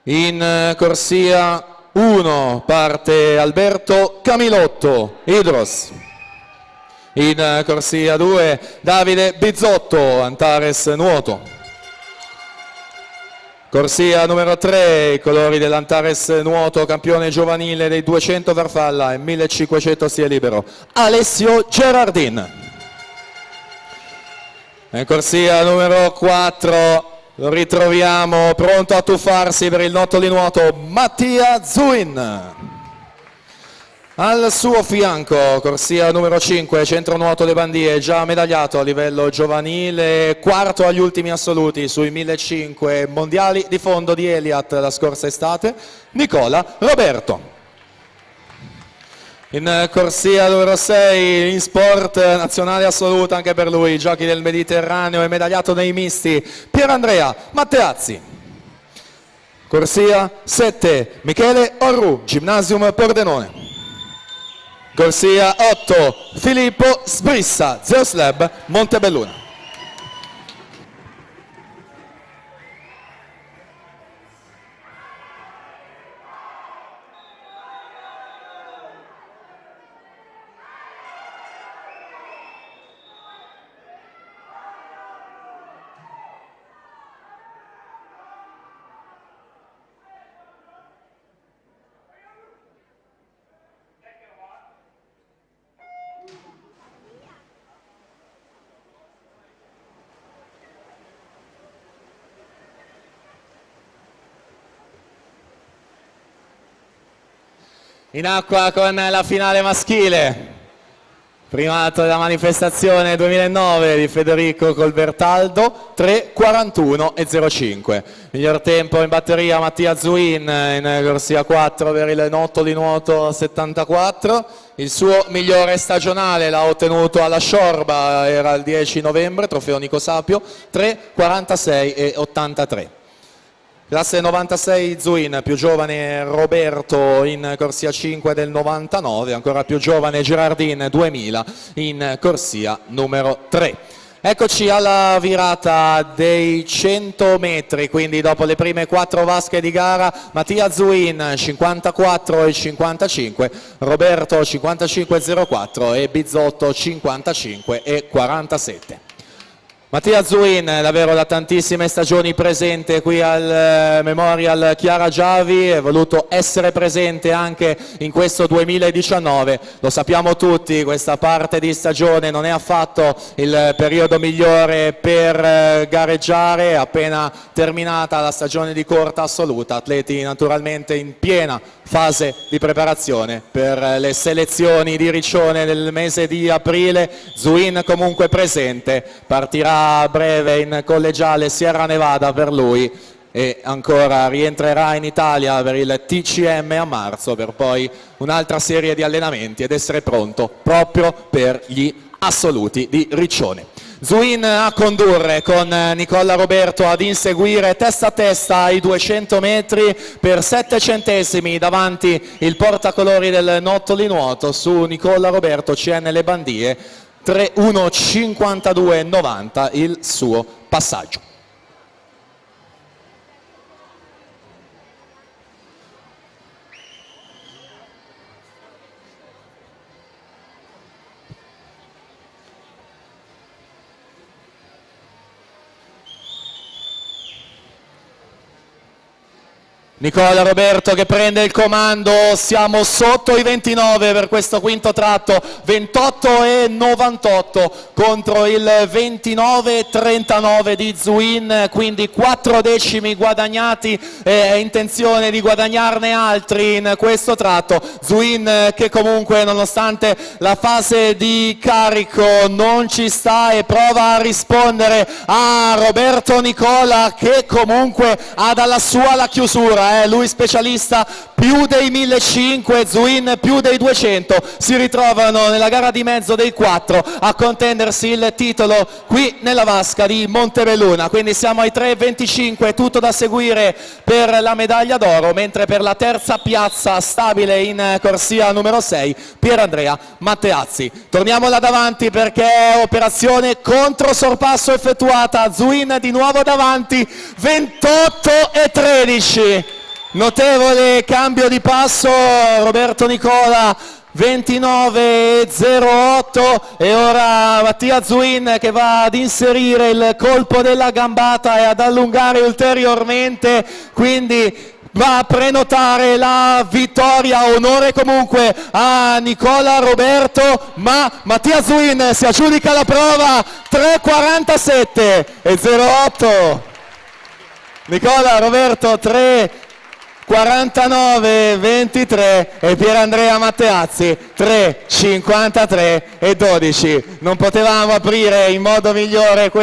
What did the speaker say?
In corsia 1 parte Alberto Camilotto, Idros. In corsia 2 Davide Bizzotto, Antares Nuoto. Corsia numero 3, i colori dell'Antares Nuoto, campione giovanile dei 200 farfalla e 1500 stile libero, Alessio Gerardin. In corsia numero 4 lo ritroviamo pronto a tuffarsi per il notto di nuoto Mattia Zuin. Al suo fianco, corsia numero 5, centro nuoto Le Bandie, già medagliato a livello giovanile, quarto agli ultimi assoluti sui 1500 mondiali di fondo di Eliat la scorsa estate, Nicola Roberto. In corsia numero 6, in sport nazionale assoluta anche per lui, giochi del Mediterraneo e medagliato nei misti, Pierandrea Matteazzi. Corsia 7, Michele Orru, Gymnasium Pordenone. Corsia 8, Filippo Sbrissa, Zeus Lab, Montebelluna. In acqua con la finale maschile, primato della manifestazione 2009 di Federico Colbertaldo, 3:41,05. Miglior tempo in batteria Mattia Zuin in corsia 4 per il notto di nuoto 74. Il suo migliore stagionale l'ha ottenuto alla Sciorba, era il 10 novembre, trofeo Nico Sapio, 3:46,83. Classe 96 Zuin, più giovane Roberto in corsia 5 del 99, ancora più giovane Gerardin 2000 in corsia numero 3. Eccoci alla virata dei 100 metri, quindi dopo le prime 4 vasche di gara, Mattia Zuin 54,55, Roberto 55,04 e Bizzotto 55,47. Mattia Zuin, davvero da tantissime stagioni presente qui al Memorial Chiara Giavi, è voluto essere presente anche in questo 2019, lo sappiamo tutti, questa parte di stagione non è affatto il periodo migliore per gareggiare, appena terminata la stagione di corta assoluta, atleti naturalmente in piena fase di preparazione per le selezioni di Riccione nel mese di aprile. Zuin comunque presente, partirà a breve in collegiale Sierra Nevada per lui e ancora rientrerà in Italia per il TCM a marzo per poi un'altra serie di allenamenti ed essere pronto proprio per gli assoluti di Riccione. Zuin a condurre con Nicola Roberto ad inseguire testa a testa i 200 metri per 7 centesimi davanti il portacolori del notto di nuoto su Nicola Roberto CN Le Bandie, 3:1:52,90 il suo passaggio. Nicola Roberto che prende il comando, siamo sotto i 29 per questo quinto tratto, 28,98 contro il 29,39 di Zuin, quindi 4 decimi guadagnati e intenzione di guadagnarne altri in questo tratto. Zuin che comunque nonostante la fase di carico non ci sta e prova a rispondere a Roberto Nicola che comunque ha dalla sua la chiusura. Lui specialista più dei 1500, Zuin più dei 200, si ritrovano nella gara di mezzo dei 4 a contendersi il titolo qui nella vasca di Montebelluna, quindi siamo ai 3,25, tutto da seguire per la medaglia d'oro, mentre per la terza piazza stabile in corsia numero 6 Pierandrea Matteazzi. Torniamo là davanti perché è operazione contro sorpasso effettuata, Zuin di nuovo davanti, 28,13. Notevole cambio di passo, Roberto Nicola 29,08 e ora Mattia Zuin che va ad inserire il colpo della gambata e ad allungare ulteriormente, quindi va a prenotare la vittoria. Onore comunque a Nicola Roberto, ma Mattia Zuin si aggiudica la prova 3,47,08. Nicola Roberto 3,49,23 e Pierandrea Matteazzi 3,53,12. Non potevamo aprire in modo migliore questo.